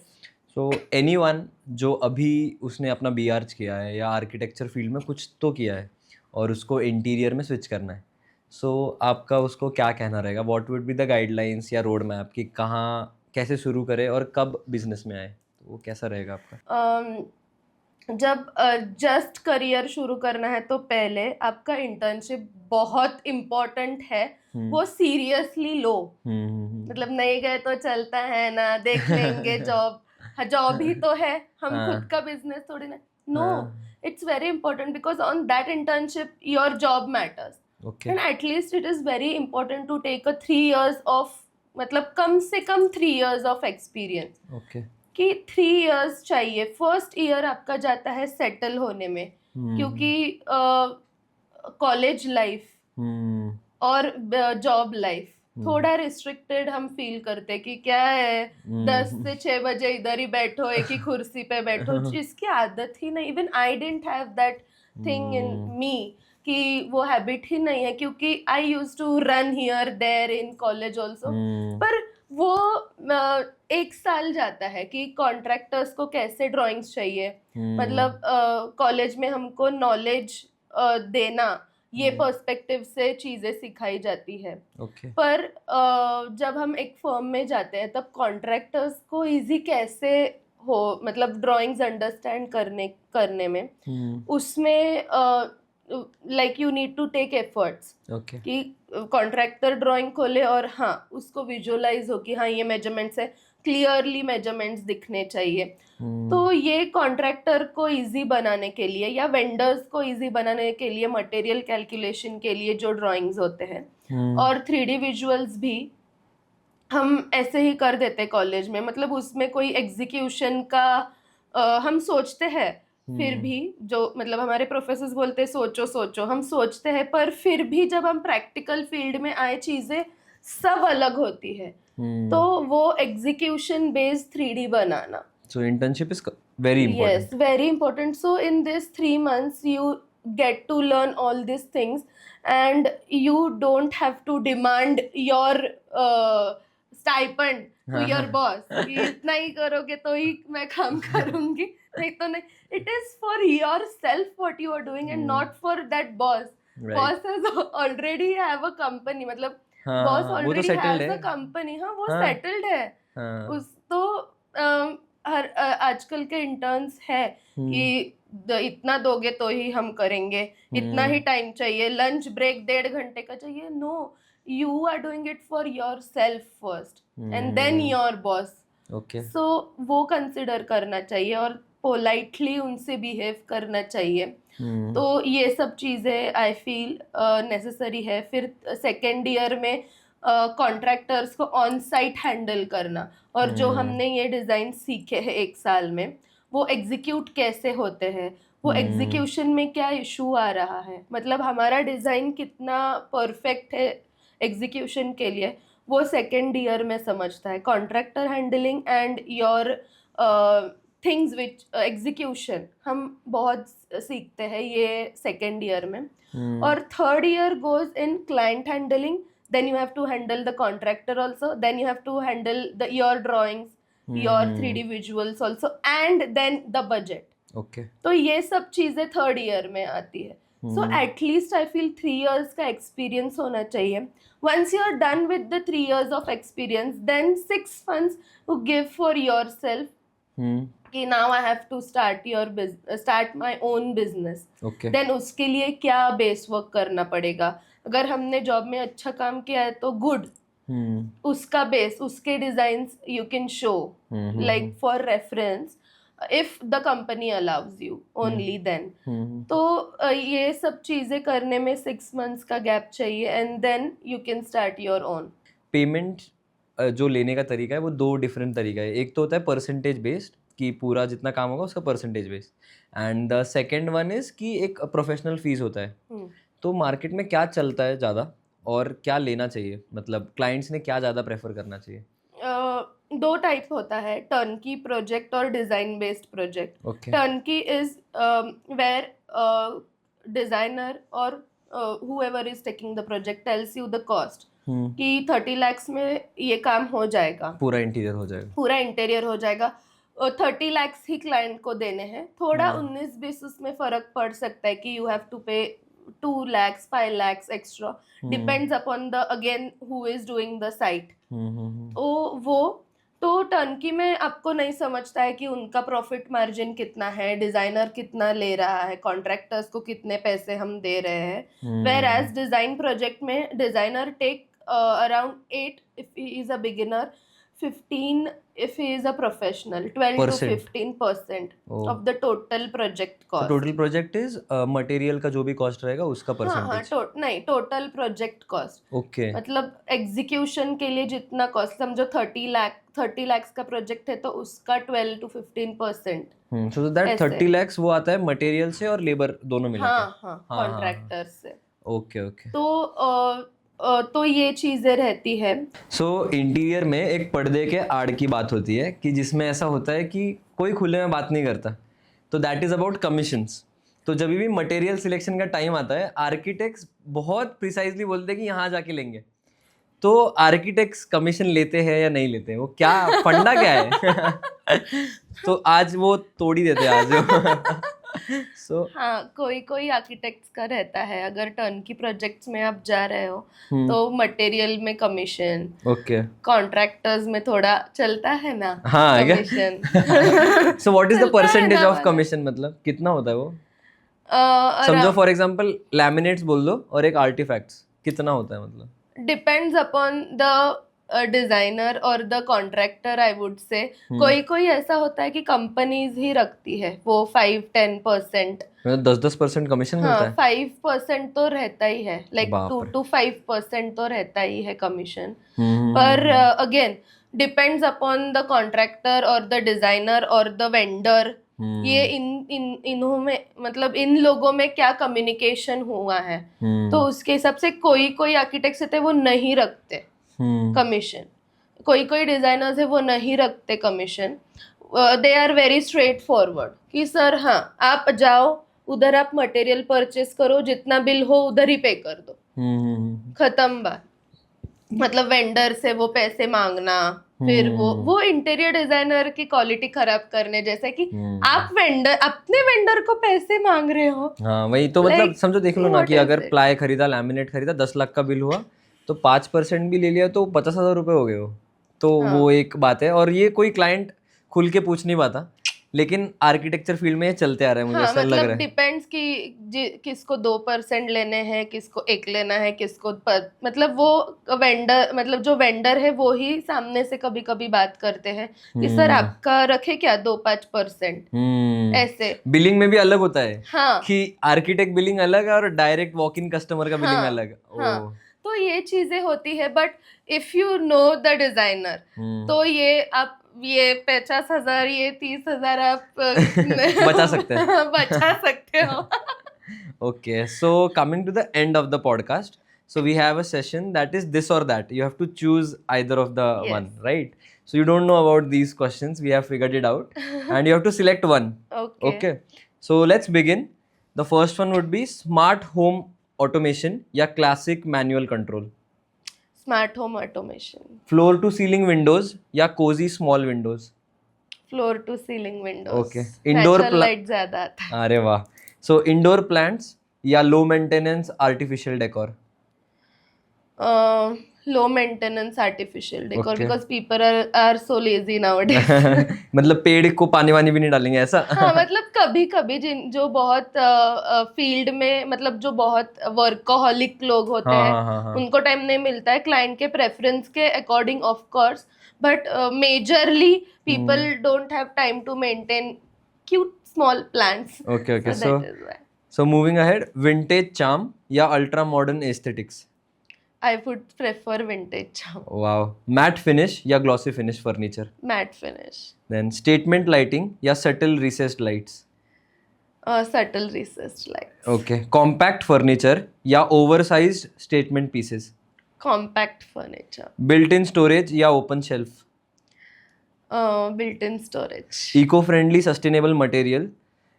So anyone जो अभी उसने अपना BArch किया है या आर्किटेक्चर फील्ड में कुछ तो किया है और उसको इंटीरियर में स्विच करना है, सो आपका उसको क्या कहना रहेगा? What would be the guidelines या रोड मैप कि कहाँ कैसे शुरू करे और कब बिजनेस में आए, तो वो कैसा रहेगा आपका? जब जस्ट करियर शुरू करना है तो पहले आपका इंटर्नशिप बहुत इम्पोर्टेंट है. वो सीरियसली लो. मतलब नहीं गए तो चलता है ना, देख लेंगे. जॉब ही तो है, हम खुद का बिजनेस थोड़ी ना. No, it's very important because on that internship your job matters. Okay. And at least it is very important to take a 3 years of, मतलब कम से कम 3 years of experience. Okay. कि 3 years चाहिए. फर्स्ट ईयर आपका जाता है settle होने में, क्योंकि कॉलेज लाइफ और जॉब लाइफ थोड़ा रिस्ट्रिक्टेड हम फील करते हैं कि क्या है 10 से 6 बजे इधर ही बैठो, एक ही कुर्सी पे बैठो, जिसकी आदत ही नहीं. Even I didn't have that thing in me कि वो हैबिट ही नहीं है, क्योंकि I use to run here there in college also. पर वो 1 साल जाता है कि कॉन्ट्रैक्टर्स को कैसे ड्राइंग्स चाहिए, मतलब कॉलेज में हमको नॉलेज देना, ये पर्सपेक्टिव से चीजें सिखाई जाती है. ओके. पर जब हम एक फर्म में जाते हैं तब कॉन्ट्रैक्टर्स को इजी कैसे हो, मतलब ड्राइंग्स अंडरस्टैंड करने में, उसमें like you need to take efforts okay. कि कॉन्ट्रैक्टर ड्राइंग खोले और हाँ उसको विजुअलाइज हो कि हाँ ये मेजरमेंट्स है, क्लियरली मेजरमेंट्स दिखने चाहिए. तो ये कॉन्ट्रैक्टर को इजी बनाने के लिए या वेंडर्स को इजी बनाने के लिए मटेरियल कैलकुलेशन के लिए जो ड्राइंग्स होते हैं और 3D विजुअल्स भी हम ऐसे ही कर देते कॉलेज में. मतलब उसमें कोई एग्जीक्यूशन का हम सोचते हैं, फिर भी जो मतलब हमारे प्रोफेसर्स बोलते हैं सोचो सोचो, हम सोचते हैं, पर फिर भी जब हम प्रैक्टिकल फील्ड में आए चीजें सब अलग होती है. तो वो execution based 3D banana. So internship is very important. Yes, very important. So in this 3 months you get to learn all these things and you don't have to demand your stipend to your boss कि इतना ही करोगे तो ही मैं काम करूंगी, नहीं तो नहीं. It is for yourself what you are doing and not for that boss. Right. Boss has already have a company, मतलब हाँ, boss वो तो already settled has है. a company. हाँ वो हाँ. settled है. हाँ. उस तो हर आजकल के इंटर्न्स है कि इतना दोगे तो ही हम करेंगे, इतना ही टाइम चाहिए, लंच ब्रेक 1.5 घंटे का चाहिए. No, you are doing it for yourself first and then your boss. Okay. So वो कंसिडर करना चाहिए और पोलाइटली उनसे बिहेव करना चाहिए. तो ये सब चीज़ें आई फील नेसेसरी है. फिर सेकेंड ईयर में कॉन्ट्रैक्टर्स को ऑन साइट हैंडल करना, और जो हमने ये डिज़ाइन सीखे हैं 1 साल में वो एग्जीक्यूट कैसे होते हैं, वो एग्जीक्यूशन में क्या इशू आ रहा है, मतलब हमारा डिज़ाइन कितना परफेक्ट है एग्जीक्यूशन के लिए, वो सेकेंड ईयर में समझता है. Contractor handling and your things which execution हम बहुत सीखते हैं ये सेकेंड ईयर में. और third year goes in client handling. Then you have to handle the contractor also. Then you have to handle your drawings, your 3D visuals also, and then the budget. Okay. तो ये सब चीजें third year में आती है. So at least I feel 3 years का experience होना चाहिए. Once you are done with the 3 years of experience, then 6 months you give for yourself. कि now I have to start my own business. Okay. Then उसके लिए क्या base work करना पड़ेगा. अगर हमने जॉब में अच्छा काम किया है तो गुड, उसका बेस, उसके designs you can show like for reference if the company allows you, only then. तो ये सब चीजें करने में 6 months का गैप चाहिए and then you can start your own. Payment जो लेने का तरीका है वो 2 डिफरेंट तरीका है. एक तो होता है परसेंटेज बेस्ड कि पूरा जितना काम होगा उसका percentage based, and the second one is कि एक प्रोफेशनल फीस होता है. तो मार्केट में क्या चलता है ज़्यादा और क्या लेना चाहिए, मतलब क्लाइंट्स ने क्या ज़्यादा प्रेफर करना चाहिए? 2 टाइप होता है, टर्नकी प्रोजेक्ट और design based project. Turnkey is where designer और whoever is taking the project tells you the cost कि 30 lakhs में ये काम हो जाएगा, पूरा इंटीरियर हो जाएगा, पूरा इंटीरियर हो जाएगा. 30 lakhs ही क्लाइंट को देने हैं. थोड़ा 19-20 उसमें फर्क पड़ सकता है कि यू हैव टू पे 2 lakhs, 5 lakhs extra. Depends upon the again who is doing the site. वो तो टर्नकी में आपको नहीं समझता है कि उनका प्रॉफिट मार्जिन कितना है, डिजाइनर कितना ले रहा है, कॉन्ट्रैक्टर्स को कितने पैसे हम दे रहे हैं. वेयर एज डिजाइन प्रोजेक्ट में designer take around 8 if he is a beginner, 15 if he is a professional, 12 to 15% of the total project cost. Total project is material का जो भी कॉस्ट रहेगा उसका परसेंटेज. नहीं, टोटल प्रोजेक्ट कॉस्ट. ओके. मतलब execution के लिए जितना कॉस्ट, समझो 30 lakhs का प्रोजेक्ट है तो उसका 12 to 15%. सो दैट 30 lakhs वो आता है मटेरियल से और लेबर दोनों मिला के. हाँ, कॉन्ट्रैक्टर से. ओके. तो तो ये चीज़ें रहती है। सो इंटीरियर में एक पर्दे के आड़ की बात होती है कि जिसमें ऐसा होता है कि कोई खुले में बात नहीं करता, तो दैट इज़ अबाउट कमीशंस। तो जब भी मटेरियल सिलेक्शन का टाइम आता है, आर्किटेक्ट्स बहुत प्रिसाइजली बोलते हैं कि यहाँ जाके लेंगे। तो आर्किटेक्ट्स कमीशन लेते हैं या नहीं लेते हैं, वो क्या फंडा क्या है? तो आज वो तोड़ ही देते हैं आज। सो हाँ, कोई कोई आर्किटेक्ट्स का रहता है, अगर टर्नकी प्रोजेक्ट्स में आप जा रहे हो हम्म। तो मटेरियल में कमीशन, ओके, कॉन्ट्रैक्टर्स में थोड़ा चलता है ना हाँ क्या? Commission. So what is the चलता है परसेंटेज ना ऑफ वाला। कमीशन, मतलब कितना होता है वो? समझो अराउंड फॉर एग्जांपल लैमिनेट्स बोल दो और एक आर्टिफैक्ट्स, कितना होता है मतलब? डिपेंड्स अपॉन द डिजाइनर और the contractor, I would say. Hmm. कोई कोई ऐसा होता है कि कंपनीज ही रखती है वो 5-10%। मतलब 10-10% कमीशन मिलता हाँ, है? 5% तो रहता ही है, लाइक बाप 2 to 5% तो रहता ही है कमीशन। हम्म। पर again depends upon the contractor और द डिजाइनर और द वेंडर। ये इन्हों में, मतलब इन लोगों में क्या कम्युनिकेशन हुआ है, तो उसके हिसाब से कोई कोई आर्किटेक्ट्स होते हैं वो नहीं रखते कमीशन, कोई कोई डिजाइनर्स है वो नहीं रखते commission. They are very straightforward कि सर हाँ, आप जाओ उधर, आप मटेरियल परचेस करो, जितना बिल हो उधर ही पे कर दो, खत्म बात। मतलब वेंडर से वो पैसे मांगना, फिर वो इंटीरियर डिजाइनर की क्वालिटी खराब करने, जैसे कि आप वेंडर, अपने वेंडर को पैसे मांग रहे हो। हाँ वही तो, मतलब Like, समझो, देख लो ना what कि is अगर it? प्लाई खरीदा, लैमिनेट खरीदा, 10 लाख का बिल हुआ, तो 5% भी ले लिया तो 50,000 रुपये हो गए हो। तो हाँ। वो एक बात है, और ये कोई क्लाइंट खुल के पूछ नहीं पाता, लेकिन आर्किटेक्चर फील्ड में ये चलते आ रहा है, मुझे हाँ, ऐसा लग मतलब रहा है। डिपेंड्स कि किसको 2% लेने हैं, किसको 1 लेना है, किसको मतलब वो वेंडर, मतलब जो वेंडर है वो ही सामने से कभी कभी बात करते हैं कि सर आपका रखे क्या 2-5%, ऐसे। बिलिंग में भी अलग होता है हाँ कि आर्किटेक्ट बिलिंग अलग है और डायरेक्ट वॉक इन कस्टमर का बिलिंग हाँ अलग। हाँ, तो ये चीजें होती है। But if you know the designer, तो ये आप ये 50,000, ये 30,000 आप बचा सकते हैं। बचा सकते हो। Okay, so coming to the end of the podcast, so we have a session that is this or that. You have to choose either of the Yes. one, right? So you don't know about these questions. We have figured it out, and you have to select one. Okay. Okay. So let's begin. The first one would be smart home automation या classic manual control. Smart home automation, Floor to ceiling windows या cozy small windows. Floor to ceiling windows. Okay. Indoor light ज्यादा आता है। अरे वाह. So indoor plants या low maintenance artificial decor. Low maintenance artificial decor, Okay. Because people are so lazy nowadays. मतलब पेड़ को पानी वानी भी नहीं डालेंगे ऐसा? हाँ, मतलब कभी कभी जिन जो बहुत फील्ड में, मतलब जो बहुत वर्कaholic लोग होते हाँ, हैं, हाँ, हाँ, हाँ. उनको टाइम नहीं मिलता है क्लाइंट के प्रेफरेंस के according, of course. But majorly people don't have time to maintain cute small plants. Okay, okay. So that is why. So moving ahead, vintage charm या ultra modern aesthetics. I would prefer vintage charm. Wow. Matte finish या glossy finish furniture. Matte finish. Then statement lighting या subtle recessed lights. Subtle recessed lights. Okay. Compact furniture या oversized statement pieces. Compact furniture. Built-in storage या open shelf. Built-in storage. Eco-friendly sustainable material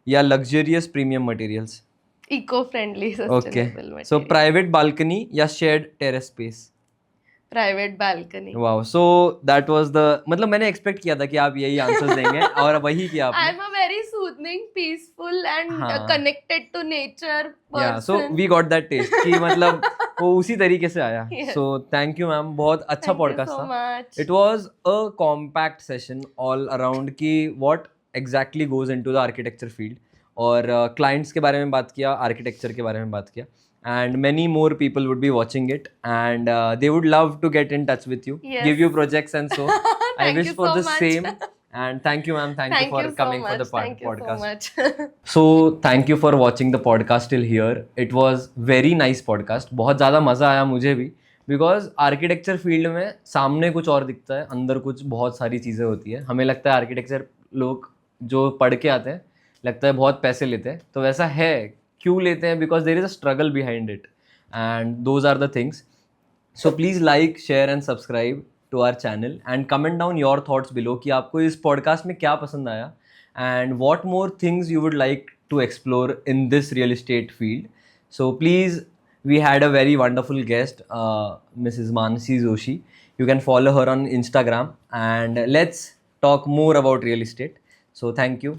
या luxurious premium materials. Eco-friendly, Okay. sustainable material. So private balcony या shared terrace space. Private balcony. Wow. So that was the, मतलब मैंने expect किया था कि आप यही आंसर्स देंगे और वही किया आपने. I'm a very soothing, peaceful and हाँ. connected to nature या so person. We got that taste कि मतलब वो उसी तरीके से आया. Yes. So thank you ma'am, बहुत अच्छा Thank you पॉडकास्ट so था. much. It was a compact session all around कि what exactly goes into the architecture field, और क्लाइंट्स के बारे में बात किया, आर्किटेक्चर के बारे में बात किया, and many more people would be watching it, and they would love to get in touch with you, Yes. give you projects and so. I Thank wish you for so the much. same, and thank you ma'am, thank you for so coming for the much. Thank you podcast. so much. So thank you for watching the podcast till here. It was very nice podcast. बहुत ज़्यादा मज़ा आया मुझे भी, because architecture field में सामने कुछ और दिखता है, अंदर कुछ बहुत सारी चीज़ें होती है. हमें लगता है आर्किटेक्चर लोग जो पढ़ के आते हैं, लगता है बहुत पैसे लेते हैं, तो वैसा है. क्यों लेते हैं? Because there is a struggle behind it, and those are the things. So please like share and subscribe to our channel and comment down your thoughts below कि आपको इस पॉडकास्ट में क्या पसंद आया and what more things you would like to explore in this real estate field. So please, we had a very wonderful guest, Mrs. Manasi Joshi. You can follow her on Instagram and let's talk more about real estate. So thank you.